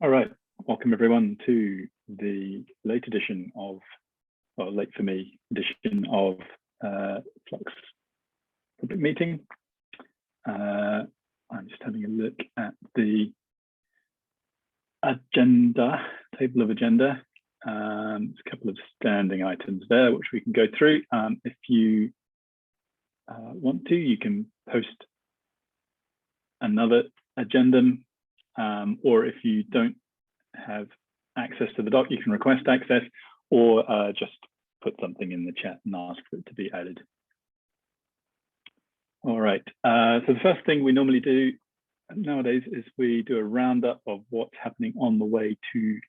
All right, welcome everyone to the late edition of, well, late for me, edition of Flux Public Meeting. I'm just having a look at the agenda, table of agenda. There's a couple of standing items there which we can go through. If you want to, you can post another addendum, or if you don't have access to the doc, you can request access, or just put something in the chat and ask for it to be added. All right, so the first thing we normally do nowadays is we do a roundup of what's happening on the way to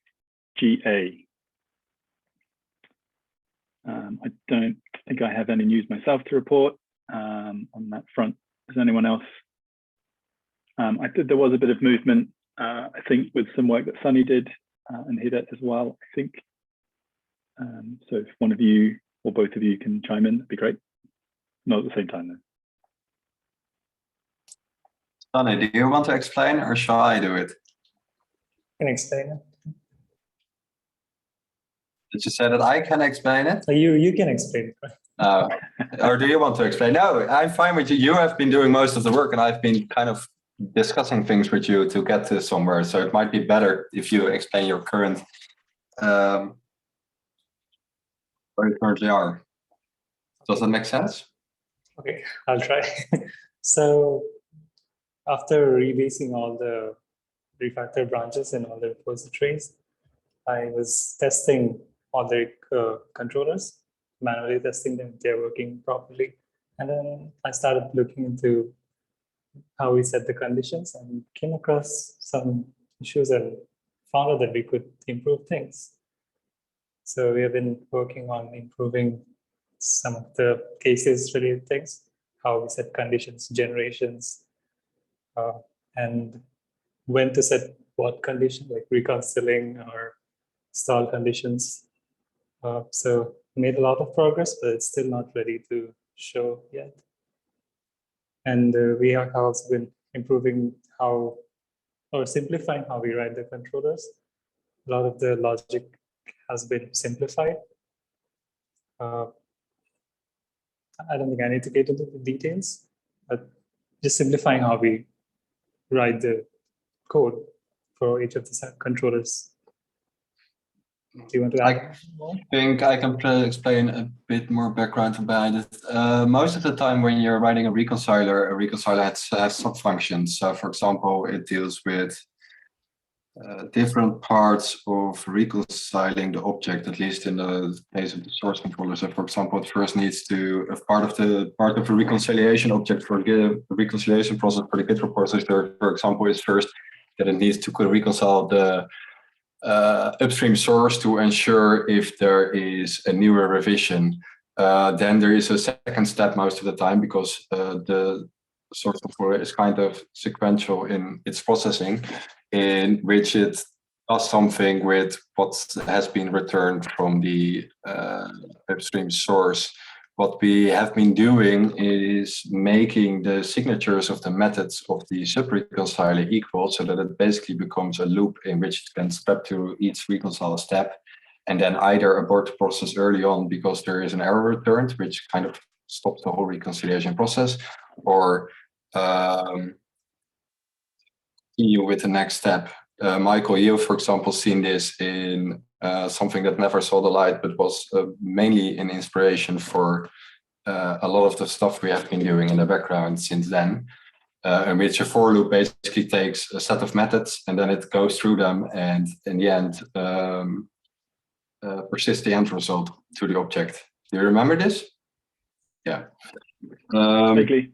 GA. I don't think I have any news myself to report on that front. Does anyone else? I think there was a bit of movement, I think, with some work that Sunny did and Hidat as well, I think. So if one of you or both of you can chime in, that'd be great. Not at the same time, though. Sunny, do you want to explain, or shall I do it? I can explain it. Did you say that I can explain it? You can explain it. Or do you want to explain? No, I'm fine with you. You have been doing most of the work, and I've been kind of discussing things with you to get to somewhere. So it might be better if you explain your current, where you currently are. Does that make sense? Okay, I'll try. So after rebasing all the refactor branches in all the repositories, I was testing all the controllers, manually testing them if they're working properly. And then I started looking into how we set the conditions and came across some issues and found out that we could improve things. So we have been working on improving some of the cases related things, how we set conditions, generations, and when to set what condition, like reconciling or stall conditions. So we made a lot of progress, but it's still not ready to show yet. And we have also been improving how, or simplifying how we write the controllers. A lot of the logic has been simplified. I don't think I need to get into the details, but just simplifying how we write the code for each of the controllers. Do you want to add more? I think I can explain a bit more background behind it. Most of the time when you're writing a reconciler has sub-functions. So for example, it deals with different parts of reconciling the object, at least in the case of the source controller. So for example, it first needs to, as part of the reconciliation object for the reconciliation process for the Git repository, for example, is first that it needs to reconcile the upstream source to ensure if there is a newer revision. Then there is a second step most of the time, because the source controller is kind of sequential in its processing, in which it does something with what has been returned from the upstream source. What we have been doing is making the signatures of the methods of the sub-reconciler equal, so that it basically becomes a loop in which it can step to each reconcile step, and then either abort the process early on because there is an error returned, which kind of stops the whole reconciliation process, or continue with the next step. Michael, you've, for example, seen this in something that never saw the light, but was mainly an inspiration for a lot of the stuff we have been doing in the background since then, in which a for loop basically takes a set of methods and then it goes through them, and in the end persists the end result to the object. Do you remember this? Yeah. Vaguely.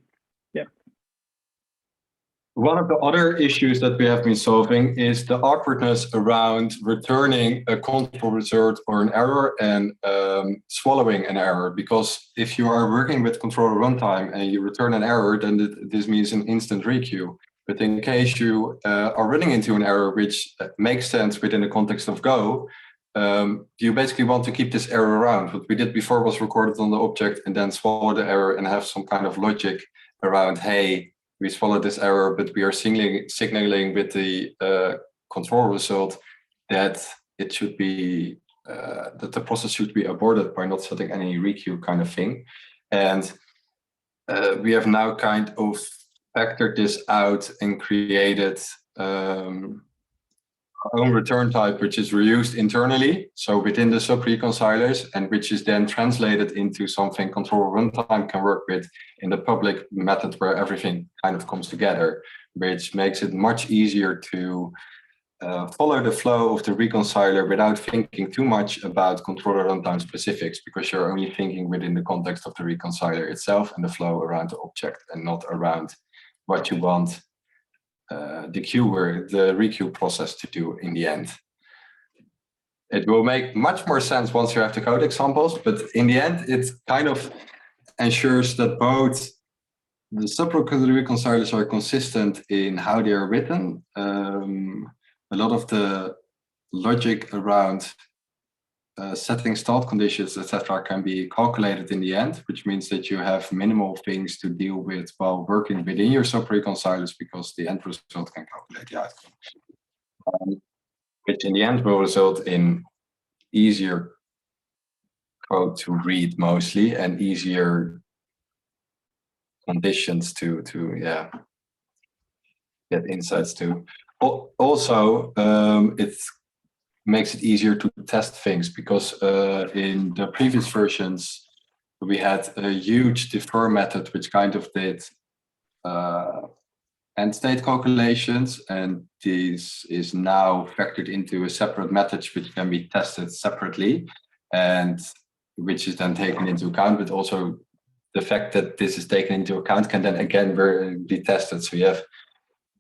One of the other issues that we have been solving is the awkwardness around returning a control result or an error and swallowing an error. Because if you are working with controller runtime and you return an error, then this means an instant requeue. But in case you are running into an error which makes sense within the context of Go, you basically want to keep this error around. What we did before was record it on the object and then swallow the error and have some kind of logic around, hey, we swallowed this error, but we are signaling with the control result, that it should be that the process should be aborted by not setting any requeue kind of thing. And we have now kind of factored this out and created our own return type, which is reused internally, so within the sub-reconcilers, and which is then translated into something control runtime can work with in the public method where everything kind of comes together, which makes it much easier to follow the flow of the reconciler without thinking too much about controller runtime specifics, because you're only thinking within the context of the reconciler itself and the flow around the object, and not around what you want the requeue process to do in the end. It will make much more sense once you have the code examples, but in the end, it kind of ensures that both the sub-reconcilers are consistent in how they are written. A lot of the logic around setting start conditions, etc., can be calculated in the end, which means that you have minimal things to deal with while working within your sub-reconcilers, because the end result can calculate the outcome, which in the end will result in easier code to read mostly, and easier conditions to get insights to. Also, it makes it easier to test things, because in the previous versions, we had a huge defer method, which kind of did end state calculations, and this is now factored into a separate method, which can be tested separately, and which is then taken into account, but also the fact that this is taken into account can then again be tested. So you have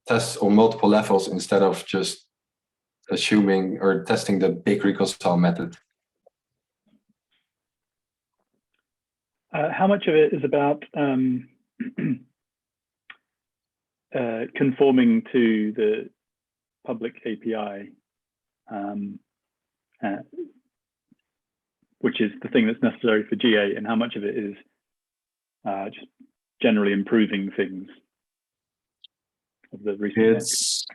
tests on multiple levels instead of just assuming or testing the big reconcile method. How much of it is about conforming to the public API, which is the thing that's necessary for GA, and how much of it is just generally improving things of the recent work? It's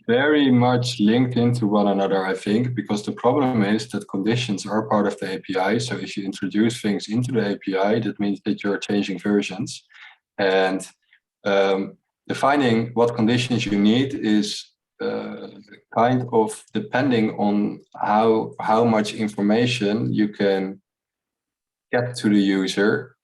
very much linked into one another, I think, because the problem is that conditions are part of the API. So if you introduce things into the API, that means that you're changing versions. And defining what conditions you need is kind of depending on how much information you can get to the user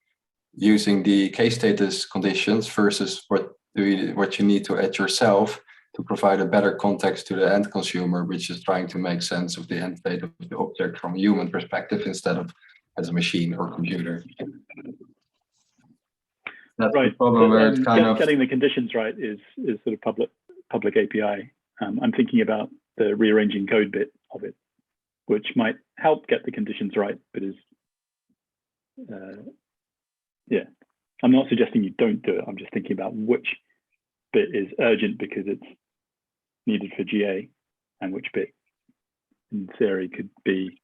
using the case status conditions versus what you need to add yourself to provide a better context to the end consumer, which is trying to make sense of the end state of the object from a human perspective instead of as a machine or computer. That's right. The problem where it's kind of getting the conditions right is sort of public API. I'm thinking about the rearranging code bit of it, which might help get the conditions right, but is yeah. I'm not suggesting you don't do it. I'm just thinking about which bit is urgent because it's needed for GA, and which bit in theory could be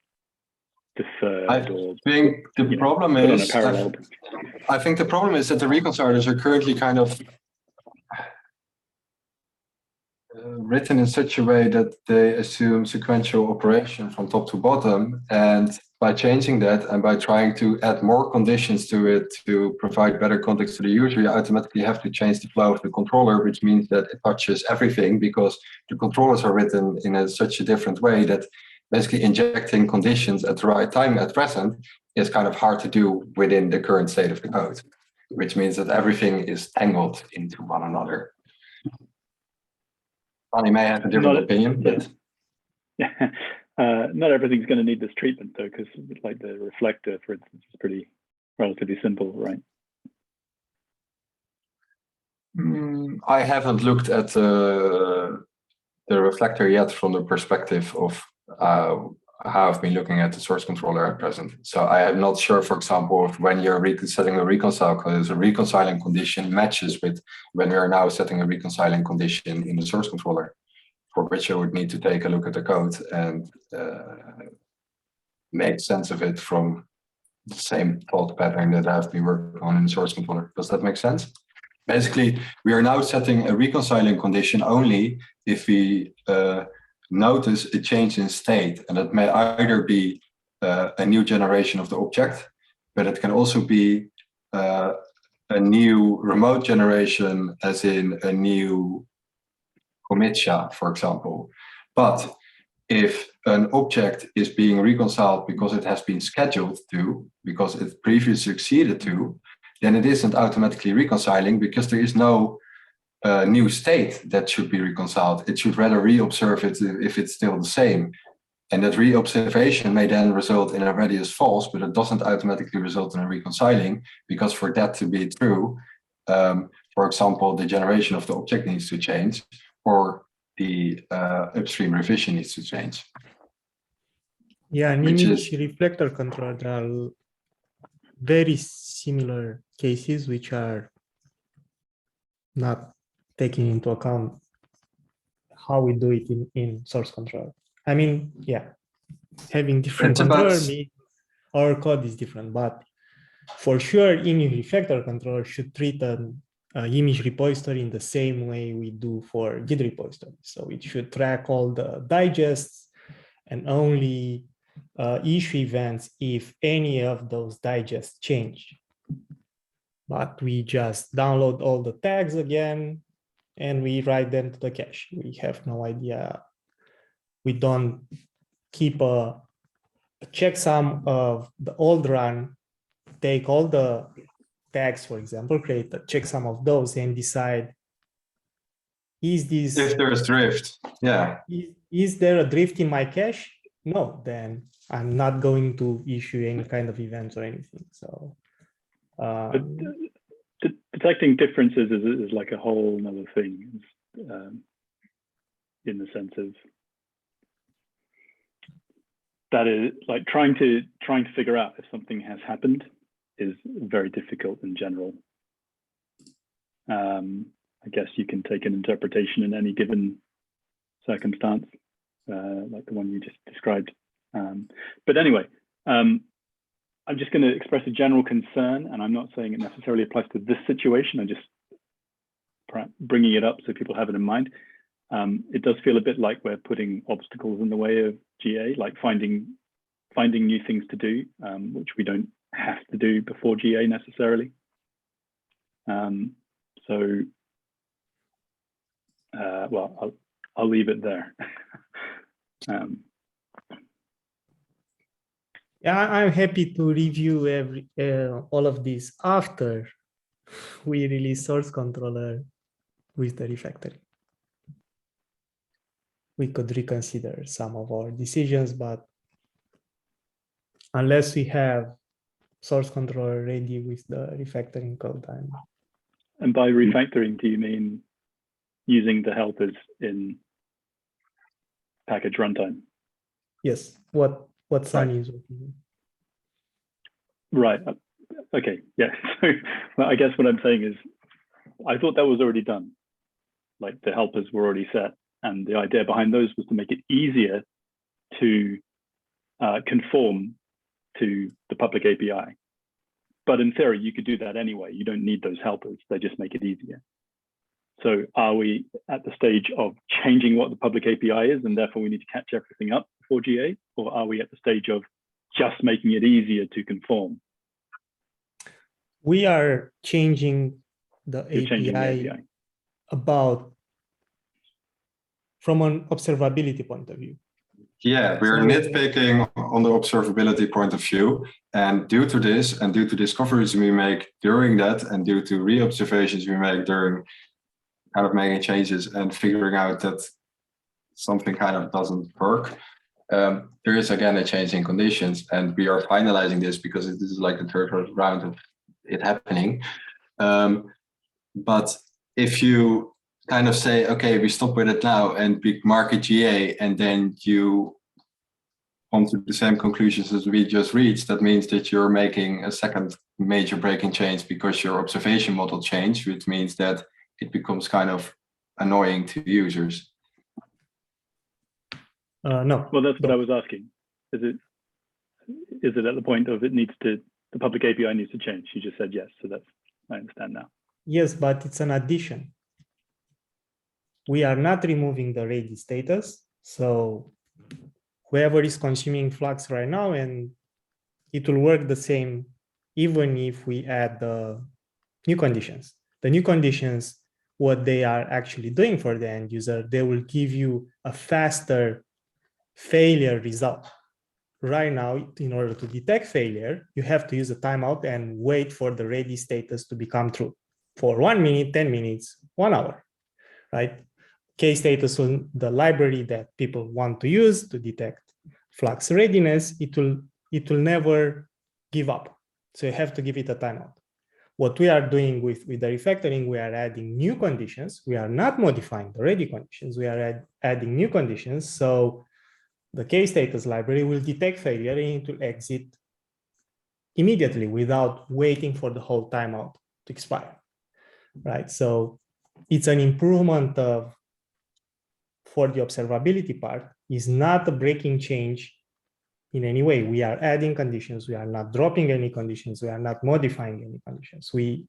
deferred. I think the problem is I think the problem is that the reconcilers are currently kind of written in such a way that they assume sequential operation from top to bottom, and by changing that and by trying to add more conditions to it to provide better context to the user, you automatically have to change the flow of the controller, which means that it touches everything, because the controllers are written in such a different way that basically injecting conditions at the right time at present is kind of hard to do within the current state of the code, which means that everything is tangled into one another. Funny may have a different opinion, but yeah. Not everything's going to need this treatment though, because like the reflector, for instance, is pretty relatively simple, right? I haven't looked at the reflector yet from the perspective of how I've been looking at the source controller at present. So I am not sure, for example, if when you're setting a reconcile code, a reconciling condition matches with when we are now setting a reconciling condition in the source controller, for which I would need to take a look at the code and make sense of it from the same thought pattern that I've been working on in the source controller. Does that make sense? Basically, we are now setting a reconciling condition only if we notice a change in state, and it may either be a new generation of the object, but it can also be a new remote generation, as in a new commit SHA, for example. But if an object is being reconciled because it has been scheduled to, because it previously succeeded to, then it isn't automatically reconciling, because there is no new state that should be reconciled. It should rather reobserve it if it's still the same. And that reobservation may then result in a radius false, but it doesn't automatically result in a reconciling, because for that to be true, for example, the generation of the object needs to change, or the upstream revision needs to change. Yeah, and Which image is- reflector controller, there are very similar cases which are not taking into account how we do it in source control. I mean, yeah, having different It's about- controller means our code is different, but for sure, image reflector controller should treat an image repository in the same way we do for Git repository. So it should track all the digests and only issue events if any of those digests change. But we just download all the tags again and we write them to the cache. We have no idea. We don't keep a checksum of the old run, take all the tags, for example, create a checksum of those and decide, is this, If there is drift, yeah. is there a drift in my cache? No, then I'm not going to issue any kind of events or anything. So But detecting differences is like a whole nother thing, in the sense of that is like trying to figure out if something has happened is very difficult in general. I guess you can take an interpretation in any given circumstance, like the one you just described. But anyway, I'm just going to express a general concern, and I'm not saying it necessarily applies to this situation. I'm just bringing it up so people have it in mind. It does feel a bit like we're putting obstacles in the way of GA, like finding new things to do, which we don't have to do before GA necessarily. Well, I'll leave it there. Yeah, I'm happy to review all of this after we release source controller with the refactoring. We could reconsider some of our decisions, but unless we have source controller ready with the refactoring code, And by refactoring, do you mean using the helpers in package runtime? yes, what Sunny is working on. Right. Okay. Yeah. So well, I guess what I'm saying is, I thought that was already done. Like the helpers were already set, and the idea behind those was to make it easier to conform to the public API. But in theory, you could do that anyway. You don't need those helpers. They just make it easier. So are we at the stage of changing what the public API is, and therefore we need to catch everything up before GA? Or are we at the stage of just making it easier to conform? We are changing the Changing the API from an observability point of view. Yeah, we're nitpicking on the observability point of view. And due to this, and due to discoveries we make during that, and due to re-observations we make during kind of making changes and figuring out that something kind of doesn't work, there is again a change in conditions. And we are finalizing this because this is like the third round of it happening. But if you kind of say, okay, we stop with it now and we mark it GA, and then you come to the same conclusions as we just reached, that means that you're making a second major breaking change because your observation model changed, which means that it becomes kind of annoying to users. No. Well, that's what I was asking. Is it at the point of the public API needs to change? You just said yes, so that's, I understand now. Yes, but it's an addition. We are not removing the ready status. So whoever is consuming Flux right now, and it will work the same even if we add the new conditions. The new conditions, what they are actually doing for the end user, they will give you a faster failure result. Right now, in order to detect failure, you have to use a timeout and wait for the ready status to become true for 1 minute, 10 minutes, 1 hour, right? Case status on the library that people want to use to detect Flux readiness, it will never give up. So you have to give it a timeout. What we are doing with the refactoring, we are adding new conditions. We are not modifying the ready conditions. We are adding new conditions. So the case status library will detect failure and it will exit immediately without waiting for the whole timeout to expire, right? So it's an improvement of, for the observability part, is not a breaking change in any way. We are adding conditions. We are not dropping any conditions. We are not modifying any conditions. We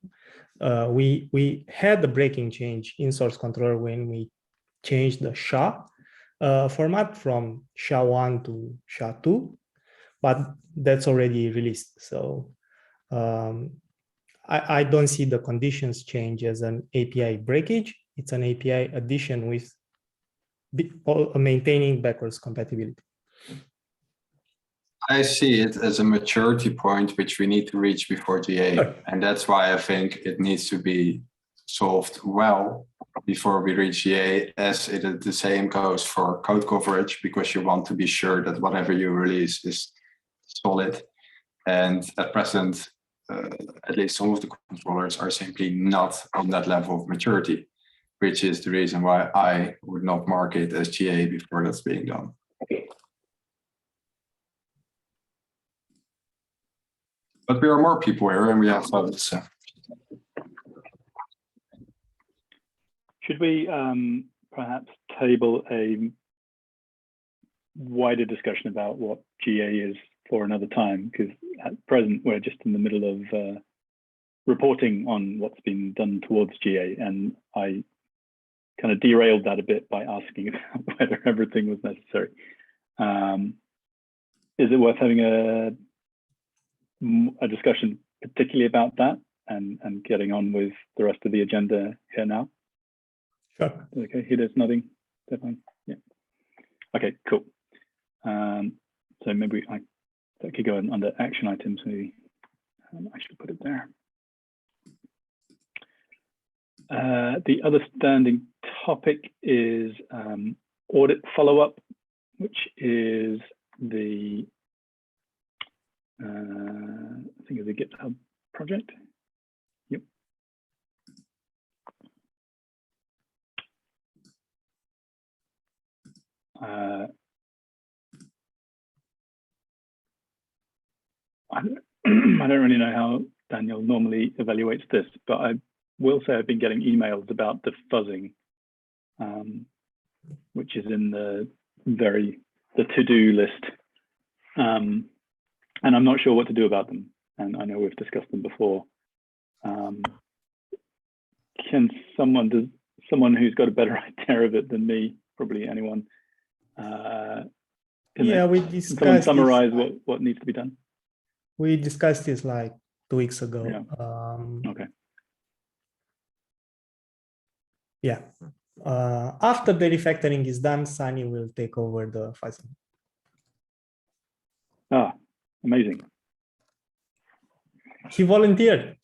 had the breaking change in source controller when we changed the SHA format from SHA-1 to SHA-2, but that's already released. So I don't see the conditions change as an API breakage. It's an API addition with maintaining backwards compatibility. I see it as a maturity point which we need to reach before GA. Sure. And that's why I think it needs to be solved well before we reach GA, as it the same goes for code coverage, because you want to be sure that whatever you release is solid. And at present, at least some of the controllers are simply not on that level of maturity, which is the reason why I would not mark it as GA before that's being done. But we are more people here and we have votes. Should we perhaps table a wider discussion about what GA is for another time? Because at present, we're just in the middle of reporting on what's been done towards GA. And I kind of derailed that a bit by asking about whether everything was necessary. Is it worth having a discussion particularly about that and getting on with the rest of the agenda here now? Sure. Okay, Hida's nodding. Definitely. Yeah. Okay, cool. So maybe I could go under action items. Maybe I should put it there. The other standing topic is audit follow-up, which is the I think it's a GitHub project. Yep. I don't really know how Daniel normally evaluates this, but I will say I've been getting emails about the fuzzing, which is in the to-do list. And I'm not sure what to do about them. And I know we've discussed them before. Can someone who's got a better idea of it than me, probably anyone, we discussed. Summarize what needs to be done? We discussed this like 2 weeks ago. Yeah. Okay. Yeah. After the refactoring is done, Sunny will take over the fuzzing. Ah, amazing. He volunteered.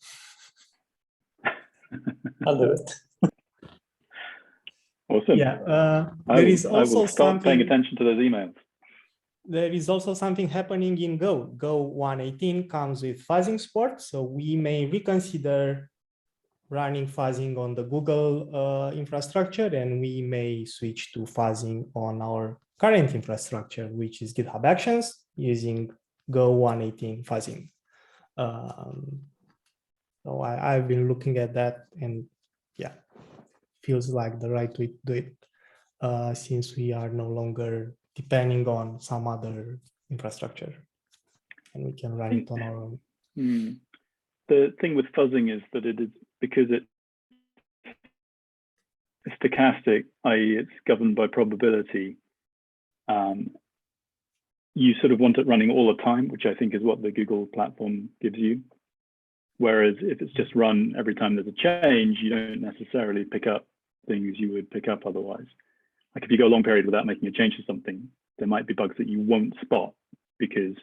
I'll do it. Awesome. Yeah. I will start paying attention to those emails. There is also something happening in Go. Go 1.18 comes with fuzzing support, so we may reconsider running fuzzing on the Google infrastructure, and we may switch to fuzzing on our current infrastructure, which is GitHub Actions, using Go 1.18 fuzzing. So I've been looking at that, and yeah, feels like the right way to do it, since we are no longer depending on some other infrastructure, and we can run it on our own. The thing with fuzzing is that it is, because it's stochastic, i.e. it's governed by probability, you sort of want it running all the time, which I think is what the Google platform gives you. Whereas if it's just run every time there's a change, you don't necessarily pick up things you would pick up otherwise. Like if you go a long period without making a change to something, there might be bugs that you won't spot because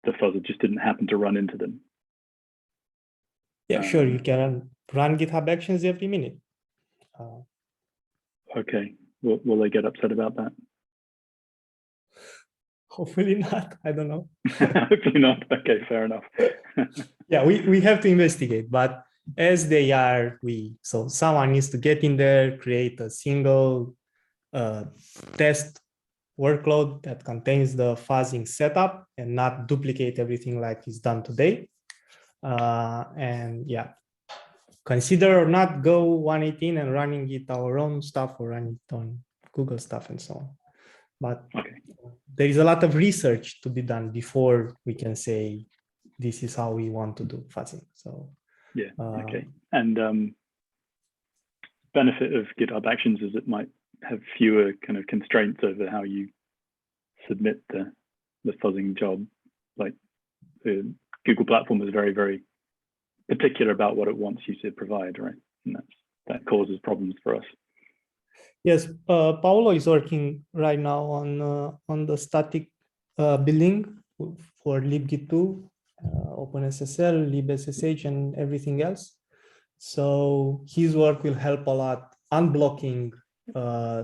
the fuzzer just didn't happen to run into them. Yeah, sure. You can run GitHub Actions every minute. Okay. Will they get upset about that? Hopefully not. I don't know. Hopefully not. Okay, fair enough. Yeah, we have to investigate, but as they are, so someone needs to get in there, create a single test workload that contains the fuzzing setup and not duplicate everything like is done today. And yeah, consider or not go 118 and running it our own stuff or running it on Google stuff and so on. But okay. There is a lot of research to be done before we can say this is how we want to do fuzzing. So yeah, okay. And benefit of GitHub Actions is it might have fewer kind of constraints over how you submit the fuzzing job. Like the Google platform is very, very particular about what it wants you to provide, right? And that causes problems for us. Yes, Paolo is working right now on the static building for libgit2, OpenSSL, libSSH, and everything else. So his work will help a lot unblocking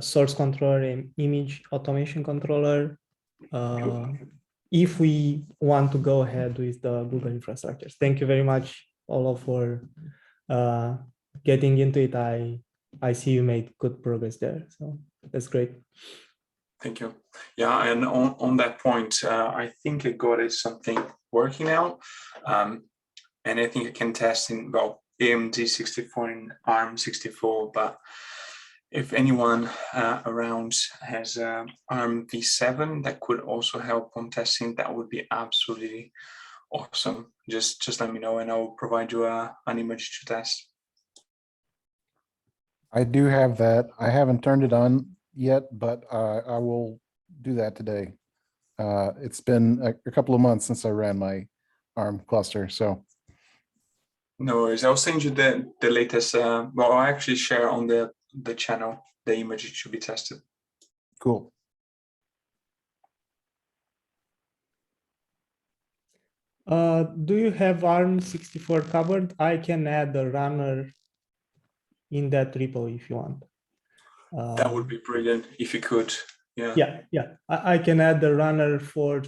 source controller and image automation controller if we want to go ahead with the Google infrastructures. Thank you very much, Paolo, for getting into it. I see you made good progress there, so that's great. Thank you. Yeah, and on that point, I think I got something working out, and I think I can test in AMD 64 and ARM 64. But if anyone around has ARM v7 that could also help on testing, that would be absolutely awesome. Just let me know, and I'll provide you an image to test. I do have that. I haven't turned it on yet, but I will do that today. It's been a couple of months since I ran my ARM cluster, so. No worries. I'll send you the latest. Well, I'll actually share on the channel the image it should be tested. Cool. Do you have ARM 64 covered? I can add a runner in that repo if you want. That would be brilliant if you could. Yeah. I can add the runner for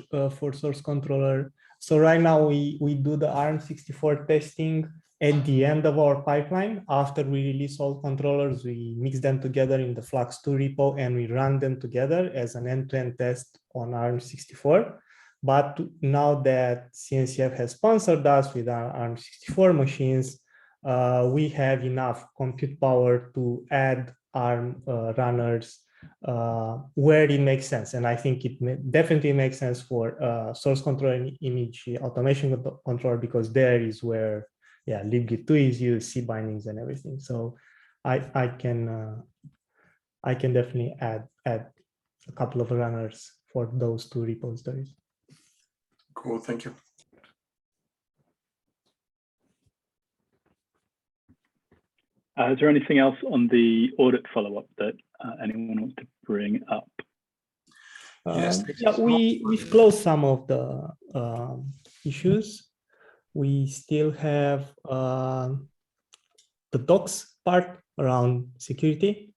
source controller. So right now we do the ARM 64 testing at the end of our pipeline. After we release all controllers, we mix them together in the Flux 2 repo and we run them together as an end-to-end test on ARM 64. But now that CNCF has sponsored us with our ARM 64 machines, we have enough compute power to add ARM runners where it makes sense. And I think it definitely makes sense for source control and image automation controller, because there is where libgit2 is used, C bindings and everything. So I can definitely add a couple of runners for those two repositories. Cool, thank you. Is there anything else on the audit follow-up that anyone wants to bring up? Yes. We've closed some of the issues. We still have the docs part around security,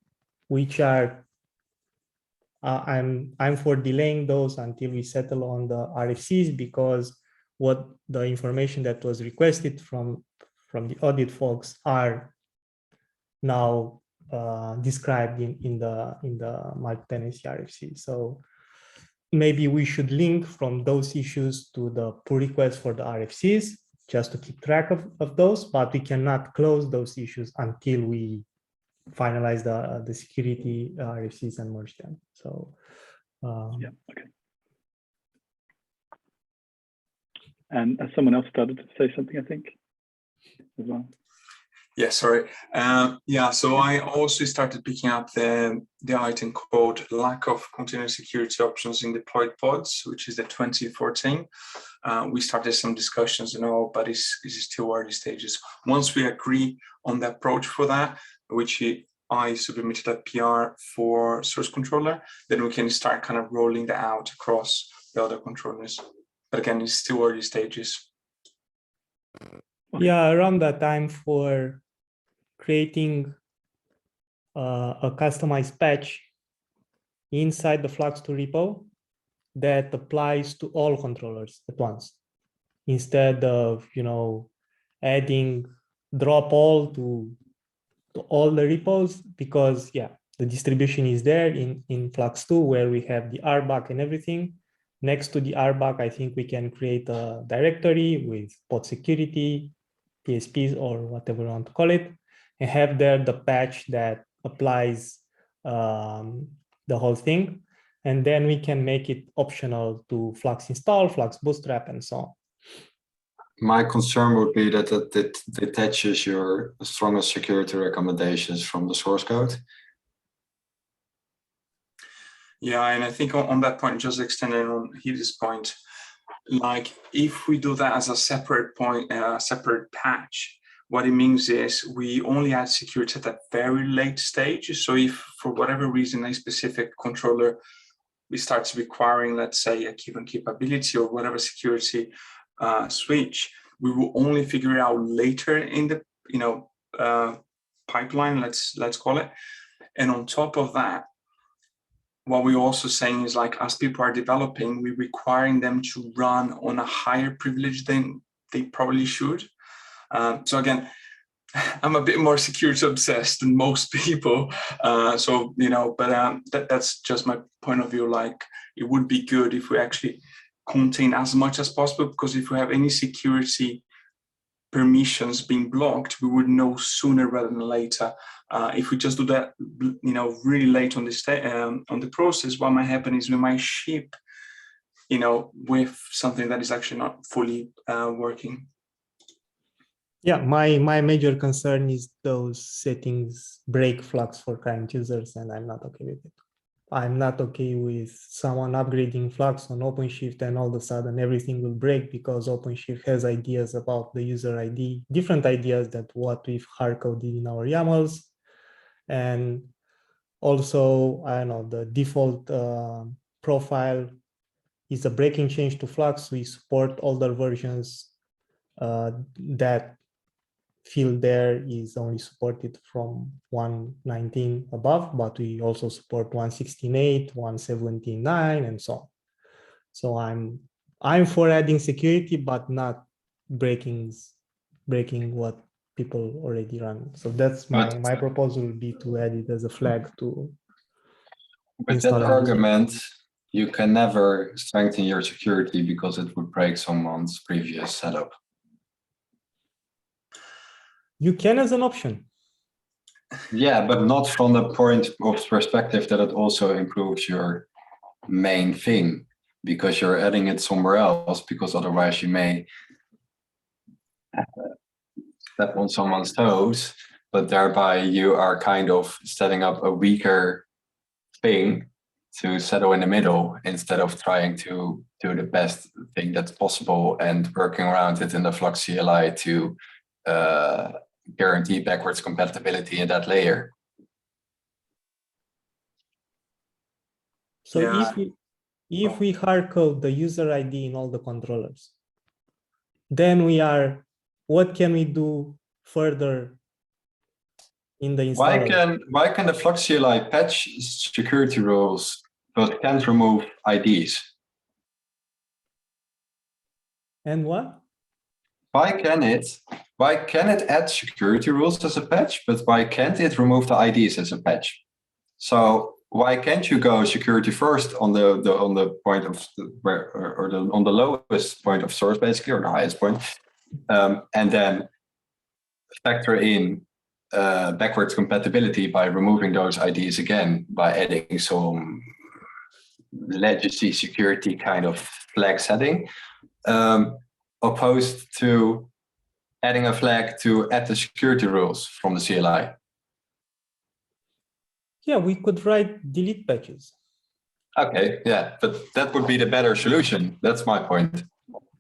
which are I'm for delaying those until we settle on the RFCs, because what the information that was requested from the audit folks are now described in the multi-tenancy RFC. So maybe we should link from those issues to the pull request for the RFCs, just to keep track of those, but we cannot close those issues until we finalize the security RFCs and merge them. So yeah, okay. And someone else started to say something, I think, as well. Yeah, sorry. Yeah, so I also started picking up the item called lack of container security options in deployed pods, which is the 2014. We started some discussions and all, but it's still early stages. Once we agree on the approach for that, which I submitted a PR for source controller, then we can start kind of rolling that out across the other controllers. But again, it's still early stages. Yeah, around that time for creating a customized patch inside the Flux2 repo that applies to all controllers at once, instead of, you know, adding drop all to all the repos, because yeah, the distribution is there in Flux2 where we have the RBAC and everything. Next to the RBAC, I think we can create a directory with pod security, PSPs, or whatever you want to call it, and have there the patch that applies the whole thing. And then we can make it optional to Flux install, Flux bootstrap, and so on. My concern would be that it detaches your strongest security recommendations from the source code. Yeah, and I think on that point, just extending on his point, like if we do that as a separate point, separate patch, what it means is we only add security at a very late stage. So if for whatever reason a specific controller we starts requiring, let's say, a given capability or whatever security switch, we will only figure it out later in the pipeline, let's call it. And on top of that, what we're also saying is, like, as people are developing, we're requiring them to run on a higher privilege than they probably should. So again, I'm a bit more security obsessed than most people. So, but that's just my point of view. Like, it would be good if we actually contain as much as possible, because if we have any security permissions being blocked, we would know sooner rather than later. If we just do that, really late on the process, what might happen is we might ship, with something that is actually not fully working. Yeah, my major concern is those settings break Flux for current users, and I'm not okay with it. I'm not okay with someone upgrading Flux on OpenShift and all of a sudden everything will break because OpenShift has ideas about the user ID, different ideas than what we've hard-coded in our YAMLs. And also, I don't know, the default profile is a breaking change to Flux. We support older versions. That field there is only supported from 119 above, but we also support 116.8, 117.9, and so on. So I'm for adding security, but not breaking what people already run. So that's my proposal would be to add it as a flag to with that argument. You can never strengthen your security because it would break someone's previous setup. You can as an option. Yeah, but not from the point of perspective that it also improves your main thing, because you're adding it somewhere else, because otherwise you may step on someone's toes, but thereby you are kind of setting up a weaker thing to settle in the middle instead of trying to do the best thing that's possible and working around it in the Flux CLI to guarantee backwards compatibility in that layer. So yeah. if we hard-code the user ID in all the controllers, then what can we do further in the installer? Why can the Flux CLI patch security rules but can't remove IDs? And what? Why can it add security rules as a patch, but why can't it remove the IDs as a patch? So why can't you go security first on the point of on the lowest point of source, basically, or the highest point, and then factor in backwards compatibility by removing those IDs again by adding some legacy security kind of flag setting, opposed to adding a flag to add the security rules from the CLI? Yeah, we could write delete patches. Okay, yeah, but that would be the better solution. That's my point.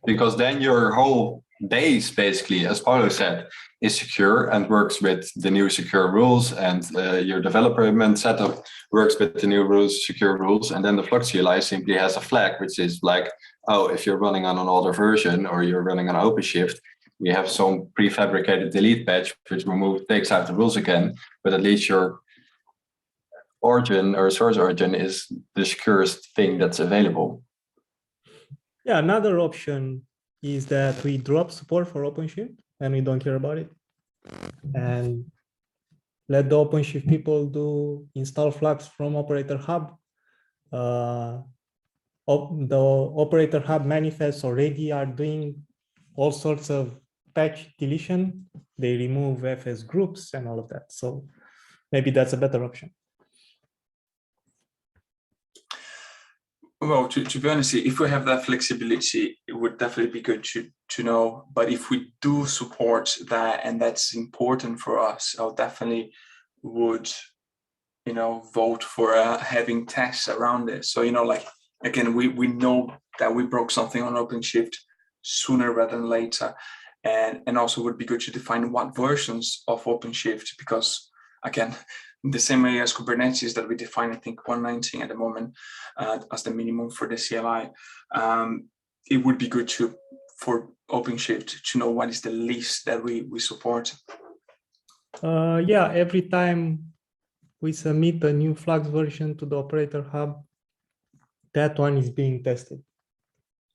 Because then your whole base, basically, as Paulo said, is secure and works with the new secure rules, and your development setup works with the new rules, secure rules. And then the Flux CLI simply has a flag, which is like, oh, if you're running on an older version or you're running on OpenShift, we have some prefabricated delete patch, which takes out the rules again, but at least your origin or source origin is the securest thing that's available. Yeah, another option is that we drop support for OpenShift and we don't care about it. And let the OpenShift people do install Flux from Operator Hub. The Operator Hub manifests already are doing all sorts of patch deletion. They remove FS groups and all of that. So maybe that's a better option. Well, to be honest, if we have that flexibility, it would definitely be good to know. But if we do support that, and that's important for us, I definitely would, vote for having tests around it. So, like, again, we know that we broke something on OpenShift sooner rather than later. And also would be good to define what versions of OpenShift, because, again, the same way as Kubernetes that we define, I think 119 at the moment as the minimum for the CLI. It would be good for OpenShift to know what is the least that we support. Yeah, every time we submit a new Flux version to the Operator Hub, that one is being tested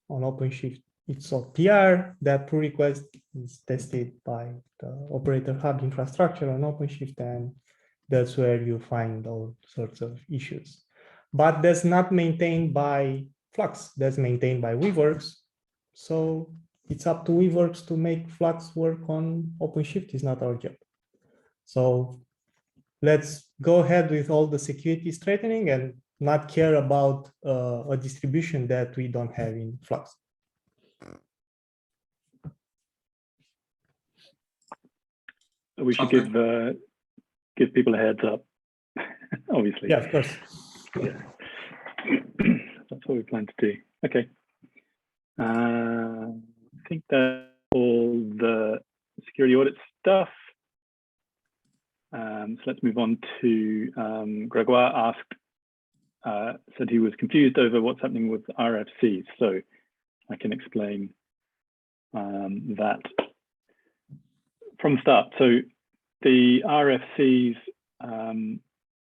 on OpenShift. It's on PR, that pull request is tested by the Operator Hub infrastructure on OpenShift, and that's where you find all sorts of issues. But that's not maintained by Flux, that's maintained by Weaveworks. So it's up to Weaveworks to make Flux work on OpenShift, is not our job. So let's go ahead with all the security strengthening and not care about a distribution that we don't have in Flux. We should give people a heads up, obviously. Yeah, of course. Yeah. That's what we plan to do. Okay. I think that's all the security audit stuff. So let's move on to Gregoire said he was confused over what's happening with RFCs. So I can explain that from the start. So the RFCs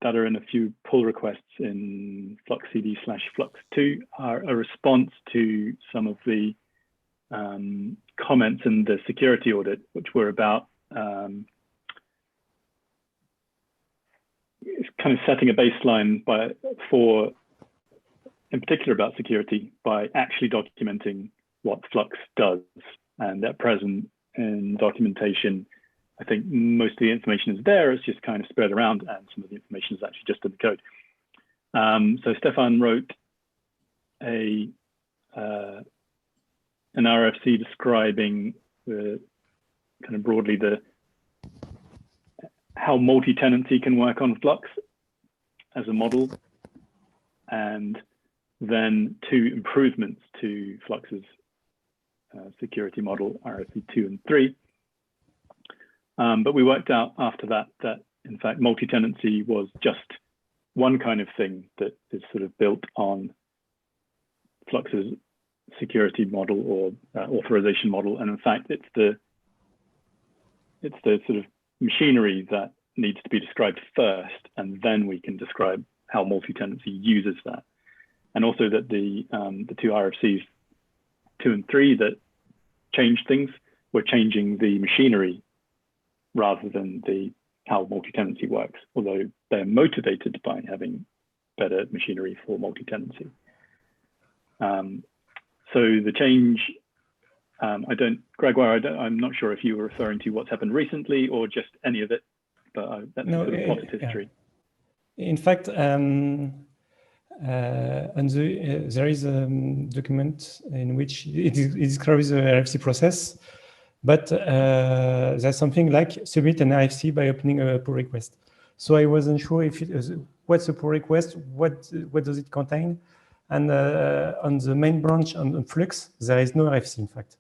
that are in a few pull requests in Flux CD/Flux2 are a response to some of the comments in the security audit, which were about it's kind of setting a baseline in particular about security by actually documenting what Flux does. And at present in documentation, I think most of the information is there, it's just kind of spread around, and some of the information is actually just in the code. So Stefan wrote an RFC describing kind of broadly how multi-tenancy can work on Flux as a model, and then 2 improvements to Flux's security model, RFC 2 and 3. But we worked out after that in fact multi-tenancy was just one kind of thing that is sort of built on Flux's security model or authorization model, and in fact it's the sort of machinery that needs to be described first, and then we can describe how multi-tenancy uses that. And also that the 2 RFCs 2 and 3 that changed things were changing the machinery rather than how multi-tenancy works, although they're motivated by having better machinery for multi-tenancy. So the change, Gregoire, I'm not sure if you were referring to what's happened recently or just any of it, but that's no, sort of plotted history. Yeah. In fact, there is a document in which it describes the RFC process. but there's something like submit an RFC by opening a pull request. So I wasn't sure if it is, what's a pull request, what does it contain? And on the main branch on Flux, there is no RFC, in fact.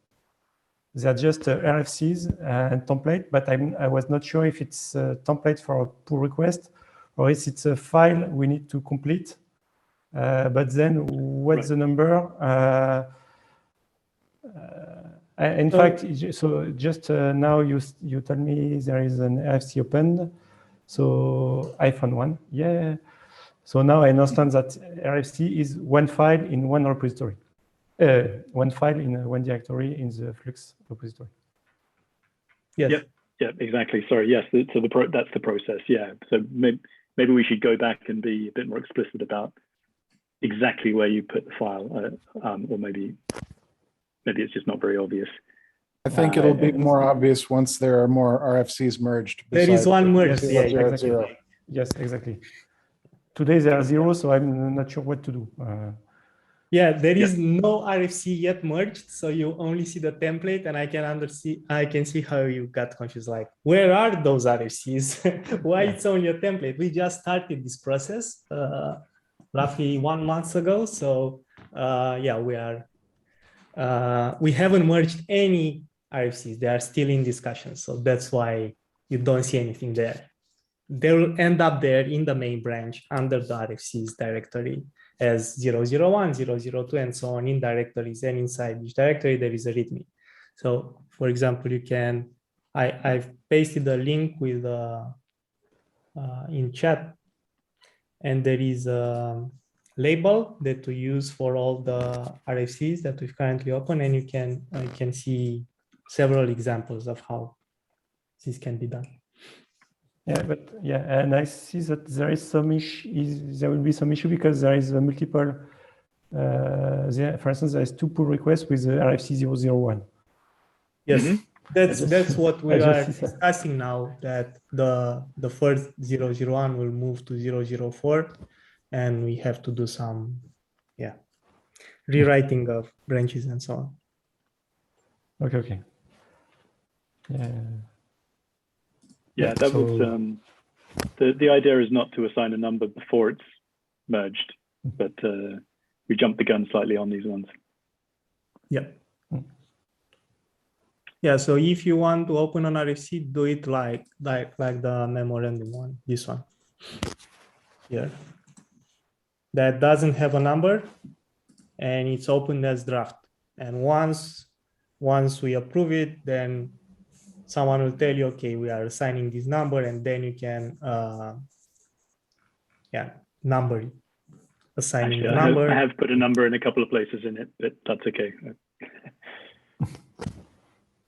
They're just RFCs and template, but I was not sure if it's a template for a pull request or if it's a file we need to complete. But then what's the number? In fact, so just now you tell me there is an RFC opened. So I found one. Yeah. So now I understand that RFC is one file in one repository. One file in one directory in the Flux repository. Yes. Yep, exactly. Sorry, yes. So that's the process. Yeah. So maybe we should go back and be a bit more explicit about exactly where you put the file, or maybe it's just not very obvious. I think it'll be more obvious once there are more RFCs merged. There is one merged. Yes, Yeah, exactly. Yes, exactly. Today there are 0, so I'm not sure what to do. Yeah, there is no RFC yet merged, so you only see the template, and I can see how you got confused. Like, where are those RFCs? Why it's only a template? We just started this process roughly 1 month ago, so yeah, we haven't merged any RFCs. They are still in discussion, so that's why you don't see anything there. They will end up there in the main branch under the RFCs directory as 001, 002, and so on in directories, and inside each directory there is a README. So, for example, you can, I've pasted a link with in chat, and there is a label that we use for all the RFCs that we've currently open, and you can see several examples of how this can be done. Yeah, but yeah, and I see that there is some issue. There will be some issue because there is a multiple. For instance, there is 2 pull requests with the RFC 001. Yes, that's what we are discussing now. That the first 001 will move to 004, and we have to do some rewriting of branches and so on. Okay. Yeah, that was the idea is not to assign a number before it's merged, but we jumped the gun slightly on these ones. Yeah, so if you want to open an RFC, do it like the memorandum one, this one here. That doesn't have a number and it's opened as draft. And once we approve it, then someone will tell you, okay, we are assigning this number, and then you can number it. Assigning Actually, the number. I have put a number in a couple of places in it, but that's okay.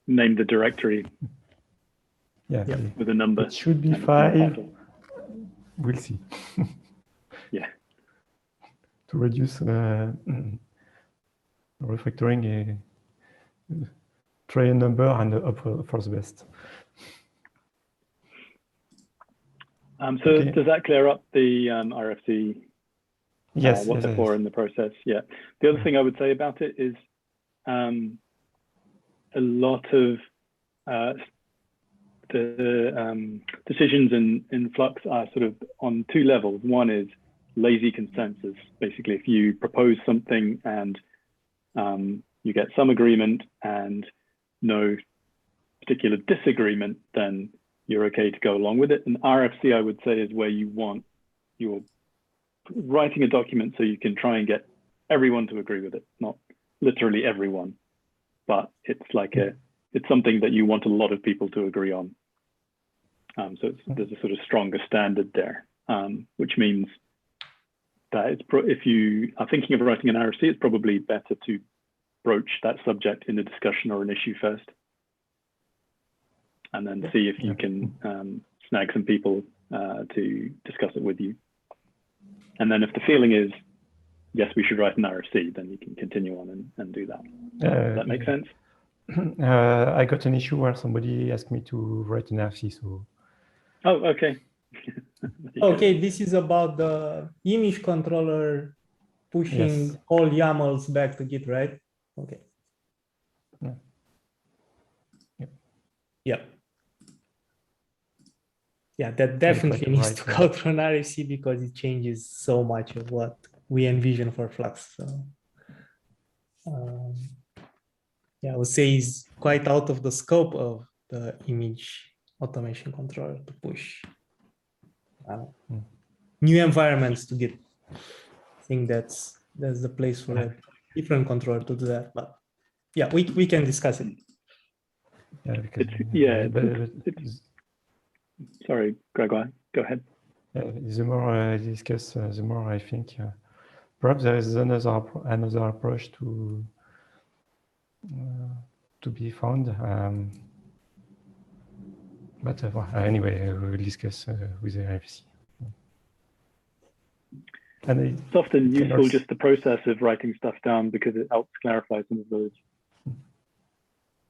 Name the directory with a number. It should be 5. We'll see. Yeah. To reduce refactoring, try a number and hope for the best. So does that clear up the RFC? Yes. What they're for in the process? Yeah. The other thing I would say about it is a lot of the decisions in Flux are sort of on 2 levels. One is lazy consensus. Basically, if you propose something and you get some agreement and no particular disagreement, then you're okay to go along with it. And RFC, I would say, is where you're writing a document so you can try and get everyone to agree with it. Not literally everyone, but it's like it's something that you want a lot of people to agree on. So there's a sort of stronger standard there, which means that if you are thinking of writing an RFC, it's probably better to broach that subject in a discussion or an issue first, and then see if you can snag some people to discuss it with you. And then if the feeling is, yes, we should write an RFC, then you can continue on and do that. Does that make sense? I got an issue where somebody asked me to write an RFC, so. Oh, okay. Okay, this is about the image controller pushing all YAMLs back to Git, right? Okay. Yeah. Yeah. Yeah, that definitely needs to go through an RFC because it changes so much of what we envision for Flux. So, yeah, I would say it's quite out of the scope of the image automation controller to push new environments to get. I think that's the place for a different controller to do that. But yeah, we can discuss it. Yeah, because sorry, Gregor, go ahead. The more I discuss, the more I think perhaps there is another approach to be found. But anyway, we will discuss with the RFC. And it's often useful just the process of writing stuff down because it helps clarify some of those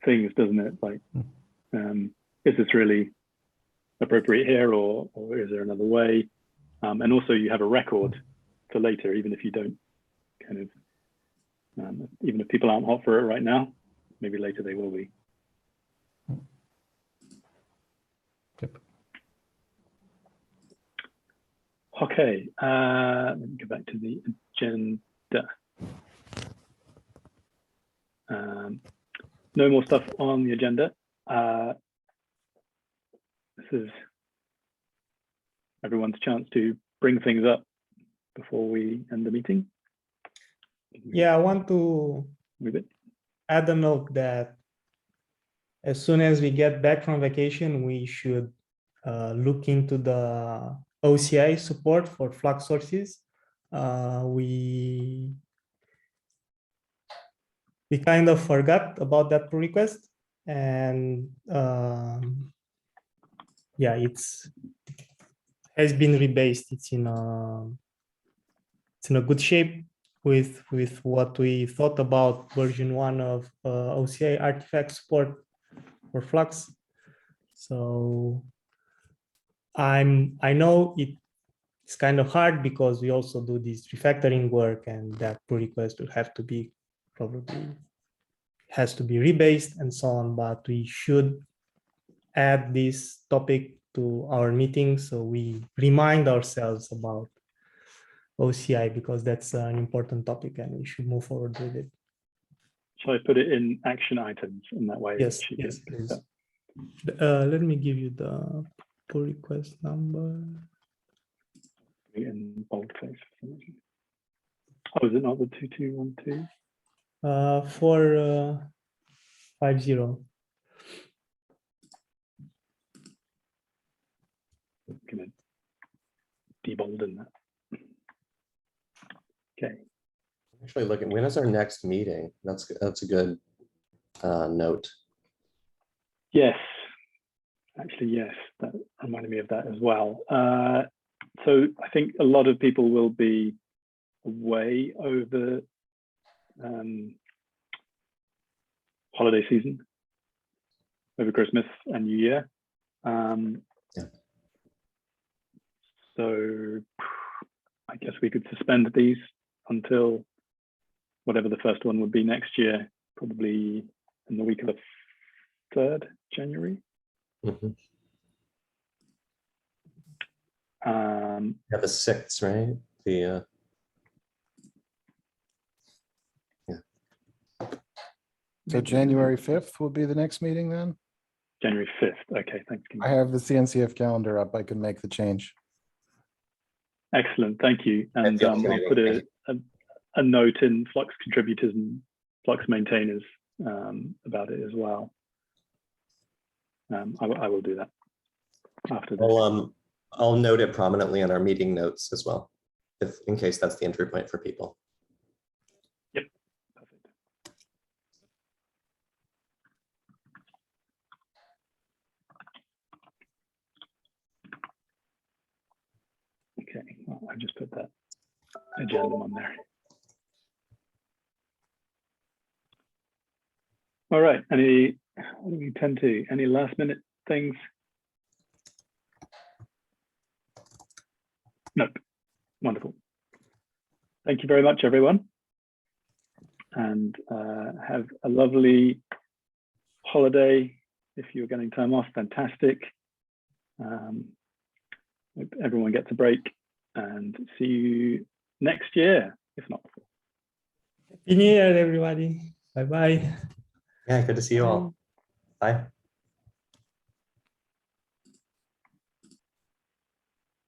things, doesn't it? Like, is this really appropriate here, or is there another way? And also you have a record for later, even if you don't kind of, even if people aren't hot for it right now, maybe later they will be. Yep. Okay, let me go back to the agenda. No more stuff on the agenda. This is everyone's chance to bring things up before we end the meeting. Yeah, I want to add a note that as soon as we get back from vacation, we should look into the OCI support for Flux sources. We kind of forgot about that pull request, and yeah, has been rebased. It's in a good shape with what we thought about version 1 of OCI artifact support for Flux. So I know it's kind of hard because we also do this refactoring work, and that pull request will have to be has to be rebased and so on, but we should add this topic to our meeting so we remind ourselves about OCI, because that's an important topic and we should move forward with it. Shall I put it in action items in that way? Yes, yes, please. Let me give you the pull request number. In boldface. Oh, is it not the 2212? 450. I'm gonna debolden that. Okay. Actually, looking, when is our next meeting? That's a good note. Yes, actually, yes, that reminded me of that as well. So I think a lot of people will be away over holiday season, over Christmas and New Year. Yeah. So I guess we could suspend these until whatever the first one would be next year, probably in the week of the 3rd January. Mm-hmm. Yeah, the 6th, right? The So January 5th will be the next meeting then? January 5th. Okay, thanks. I have the CNCF calendar up. I can make the change. Excellent, thank you. And I'll put a note in Flux contributors and Flux maintainers about it as well. I will do that after this. I'll note it prominently in our meeting notes as well, in case that's the entry point for people. Yep, perfect. Okay, well, I just put that agenda on there. All right, what do we tend to? Any last minute things? Nope. Wonderful. Thank you very much, everyone. And have a lovely holiday If you're getting time off, fantastic. Hope everyone gets a break, and see you next year, if not before. Happy New Year, everybody. Bye-bye. Yeah, good to see you all. Bye.